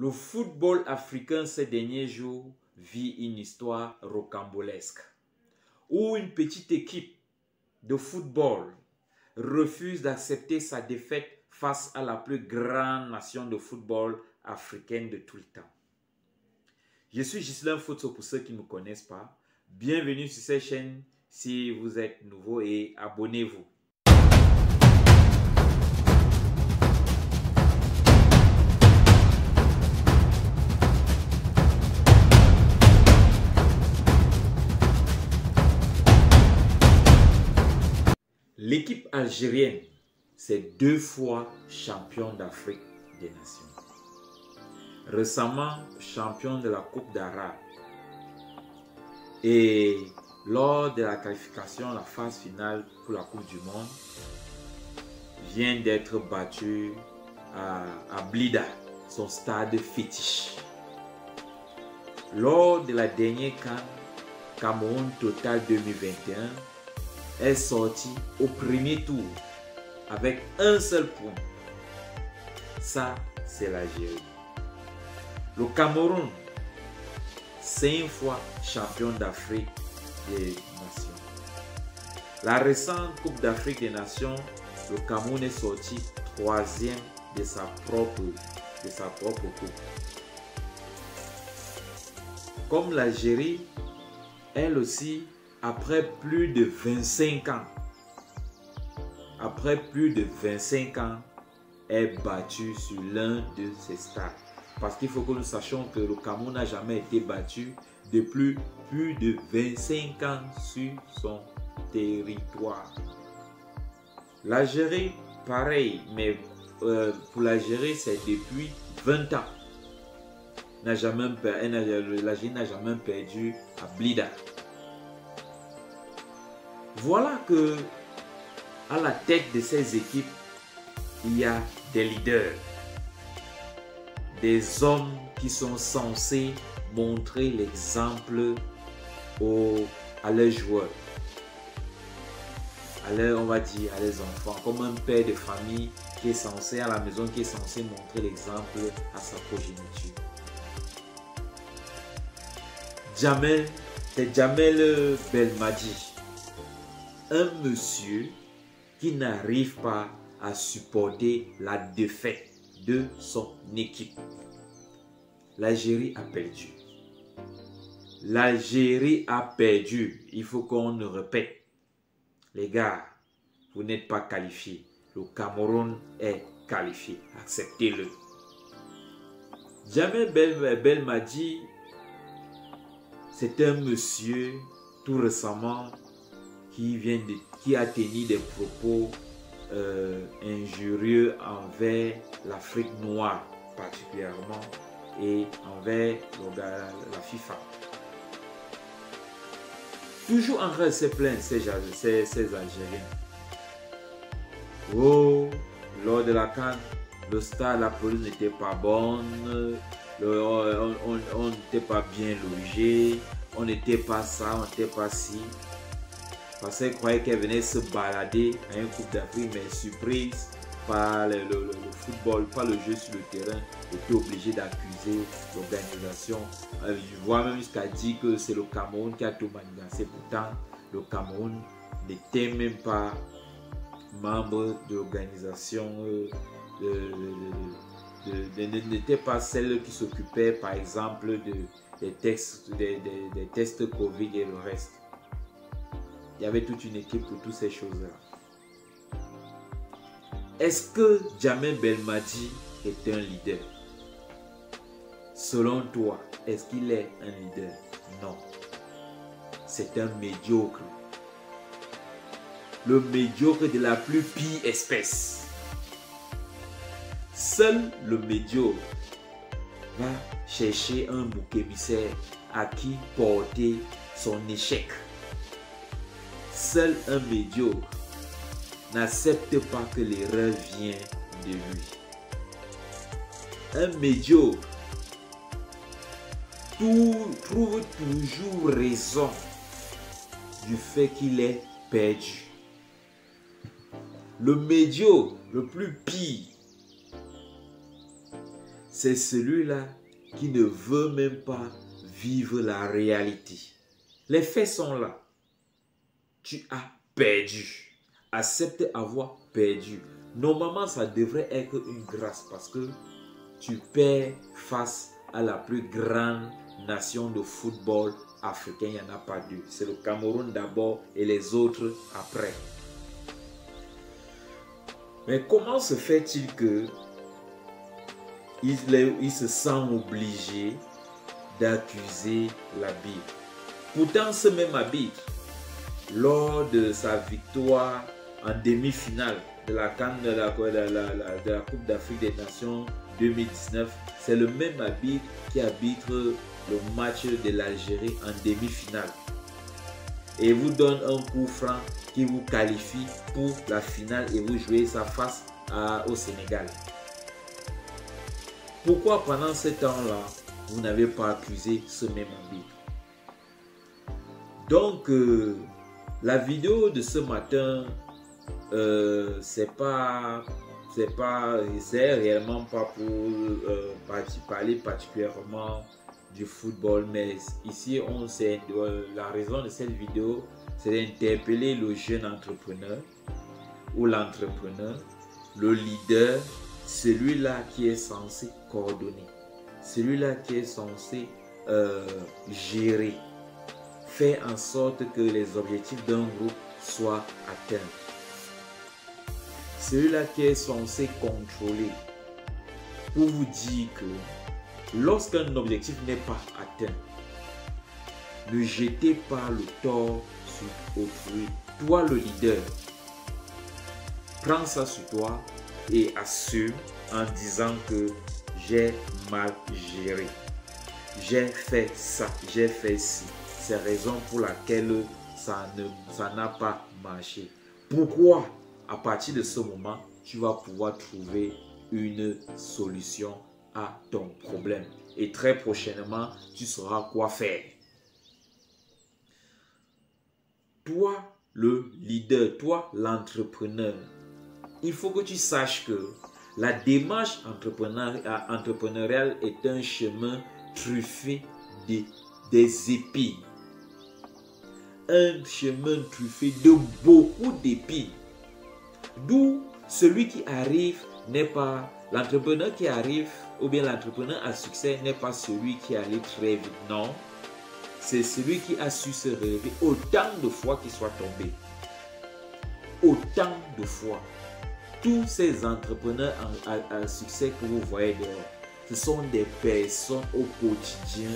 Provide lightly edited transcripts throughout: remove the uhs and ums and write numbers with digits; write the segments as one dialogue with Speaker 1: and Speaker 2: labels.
Speaker 1: Le football africain ces derniers jours vit une histoire rocambolesque où une petite équipe de football refuse d'accepter sa défaite face à la plus grande nation de football africaine de tout le temps. Je suis Ghislain Fotso pour ceux qui ne me connaissent pas. Bienvenue sur cette chaîne si vous êtes nouveau et abonnez-vous. L'équipe algérienne, c'est 2 fois champion d'Afrique des Nations. Récemment, champion de la Coupe d'Arabe. Et lors de la qualification, la phase finale pour la Coupe du Monde, vient d'être battu à Blida, son stade fétiche. Lors de la dernière CAN, Cameroun Total 2021, est sorti au premier tour avec un seul point. Ça, c'est l'Algérie. Le Cameroun, 5 fois champion d'Afrique des Nations. La récente Coupe d'Afrique des Nations, le Cameroun est sorti 3e de sa propre coupe. Comme l'Algérie, elle aussi, après plus de 25 ans, est battu sur l'un de ses stades. Parce qu'il faut que nous sachions que le Cameroun n'a jamais été battu depuis plus de 25 ans sur son territoire. L'Algérie, pareil, mais pour l'Algérie, c'est depuis 20 ans. L'Algérie n'a jamais perdu à Blida. Voilà que à la tête de ces équipes, il y a des leaders, des hommes qui sont censés montrer l'exemple à leurs joueurs, on va dire à leurs enfants, comme un père de famille qui est censé à la maison, qui est censé montrer l'exemple à sa progéniture. Djamel Belmadi, un monsieur qui n'arrive pas à supporter la défaite de son équipe. L'Algérie a perdu. L'Algérie a perdu. Il faut qu'on le répète. Les gars, vous n'êtes pas qualifiés. Le Cameroun est qualifié. Acceptez-le. Djamel Belmadi, c'est un monsieur tout récemment qui a tenu des propos injurieux envers l'Afrique noire particulièrement et envers la FIFA. Toujours en train de se plaindre ces Algériens. Oh, lors de la CAN, le stade, la police n'était pas bonne, on n'était pas bien logé, on n'était pas ça, on n'était pas ci. Parce qu'elle croyait qu'elle venait se balader à une Coupe d'Afrique, mais surprise par le football, par le jeu sur le terrain, était obligé d'accuser l'organisation. Je vois même jusqu'à dire que c'est le Cameroun qui a tout manigancé. Pourtant, le Cameroun n'était même pas membre de l'organisation, n'était pas celle qui s'occupait par exemple des tests Covid et le reste. Il y avait toute une équipe pour toutes ces choses-là. Est-ce que Djamel Belmadi est un leader? Selon toi, est-ce qu'il est un leader? Non. C'est un médiocre. Le médiocre de la plus pire espèce. Seul le médiocre va chercher un bouc émissaire à qui porter son échec. Seul un médiocre n'accepte pas que l'erreur vient de lui. Un médiocre trouve toujours raison du fait qu'il est perdu. Le médiocre, le plus pire, c'est celui-là qui ne veut même pas vivre la réalité. Les faits sont là. Tu as perdu. Accepte avoir perdu. Normalement, ça devrait être une grâce parce que tu perds face à la plus grande nation de football africain. Il n'y en a pas deux. C'est le Cameroun d'abord et les autres après. Mais comment se fait-il que il se sent obligé d'accuser l'arbitre? Pourtant, ce même arbitre, lors de sa victoire en demi-finale de la CAN de la Coupe d'Afrique des Nations 2019, c'est le même arbitre qui arbitre le match de l'Algérie en demi-finale. Et vous donne un coup franc qui vous qualifie pour la finale et vous jouez ça face au Sénégal. Pourquoi pendant ce temps-là, vous n'avez pas accusé ce même arbitre? Donc, la vidéo de ce matin, c'est réellement pas pour parler particulièrement du football, mais ici on sait la raison de cette vidéo, c'est d'interpeller le jeune entrepreneur ou l'entrepreneur, le leader, celui-là qui est censé coordonner, celui-là qui est censé gérer, faire en sorte que les objectifs d'un groupe soient atteints. Celui-là qui est censé contrôler, pour vous dire que lorsqu'un objectif n'est pas atteint, ne jetez pas le tort sur autrui. Toi le leader, prends ça sur toi et assume en disant que j'ai mal géré. J'ai fait ça, j'ai fait ci. C'est la raison pour laquelle ça n'a pas marché. Pourquoi? À partir de ce moment, tu vas pouvoir trouver une solution à ton problème. Et très prochainement, tu sauras quoi faire. Toi, le leader, toi, l'entrepreneur, il faut que tu saches que la démarche entrepreneuriale est un chemin truffé des épines. Un chemin truffé de beaucoup d'épines. D'où celui qui arrive n'est pas l'entrepreneur qui arrive, ou bien l'entrepreneur à succès n'est pas celui qui allait très vite. Non, c'est celui qui a su se relever autant de fois qu'il soit tombé. Autant de fois. Tous ces entrepreneurs à succès que vous voyez dehors, ce sont des personnes au quotidien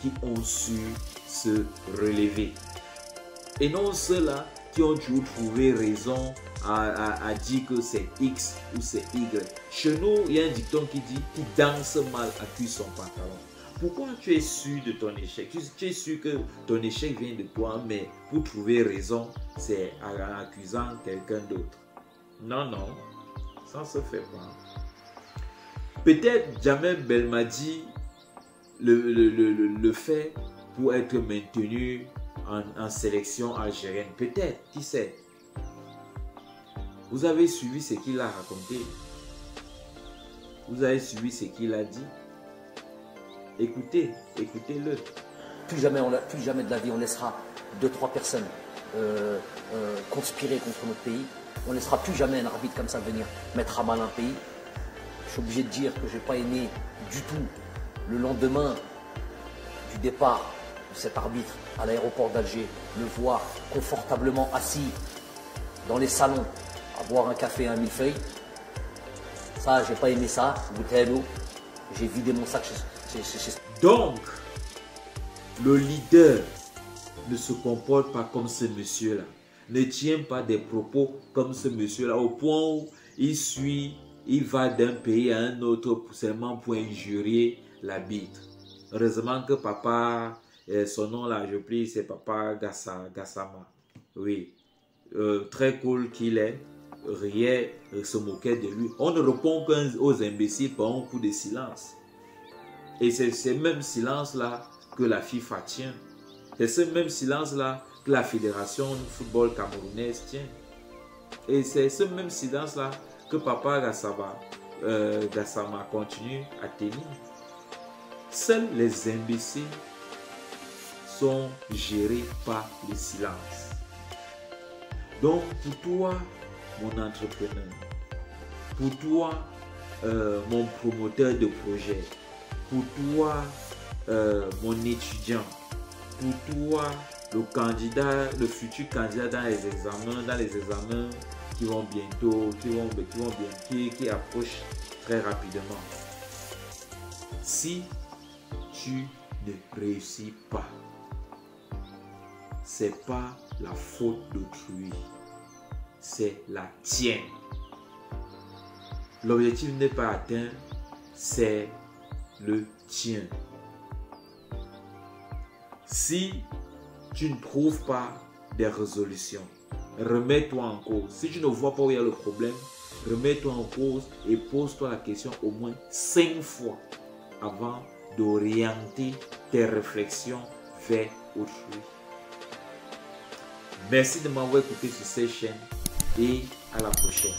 Speaker 1: qui ont su se relever. Et non ceux-là qui ont toujours trouvé raison à dire que c'est X ou c'est Y. Chez nous, il y a un dicton qui dit « qui danse mal accuse son pantalon ». Pourquoi tu es sûr de ton échec? Tu es sûr que ton échec vient de toi, mais pour trouver raison, c'est en accusant quelqu'un d'autre. Non, non, ça ne se fait pas. Peut-être Djamel Belmadi le fait pour être maintenu en sélection algérienne. Peut-être, qui sait? Vous avez suivi ce qu'il a raconté? Vous avez suivi ce qu'il a dit? Écoutez, écoutez-le.
Speaker 2: Plus jamais de la vie, on laissera 2-3 personnes conspirer contre notre pays. On ne laissera plus jamais un arbitre comme ça venir mettre à mal un pays. Je suis obligé de dire que je n'ai pas aimé du tout le lendemain du départ de cet arbitre à l'aéroport d'Alger, le voir confortablement assis dans les salons à boire un café et un millefeuille. Ça, j'ai pas aimé ça. Bouteille d'eau. J'ai vidé mon sac chez...
Speaker 1: Donc, le leader ne se comporte pas comme ce monsieur-là. Ne tient pas des propos comme ce monsieur-là au point où il va d'un pays à un autre seulement pour injurier l'arbitre. Heureusement que papa, son nom là, je prie, c'est papa Gassama. Oui, très cool qu'il est. Rien se moquait de lui. On ne répond qu'aux imbéciles par un coup de silence. Et c'est ce même silence-là que la FIFA tient. C'est ce même silence-là que la Fédération de football camerounaise tient. Et c'est ce même silence-là que Papa Gassama Gassama continue à tenir. Seuls les imbéciles sont gérés par le silence. Donc, pour toi, mon entrepreneur, pour toi, mon promoteur de projet, pour toi, mon étudiant, pour toi, le candidat, le futur candidat dans les examens qui vont bientôt, qui approchent très rapidement. Si tu ne réussis pas, c'est pas la faute d'autrui, c'est la tienne. L'objectif n'est pas atteint, c'est le tien. Si tu ne trouves pas des résolutions, remets-toi en cause. Si tu ne vois pas où il y a le problème, remets-toi en cause et pose-toi la question au moins 5 fois avant d'orienter tes réflexions vers autrui. Merci de m'avoir écouté sur cette chaîne et à la prochaine.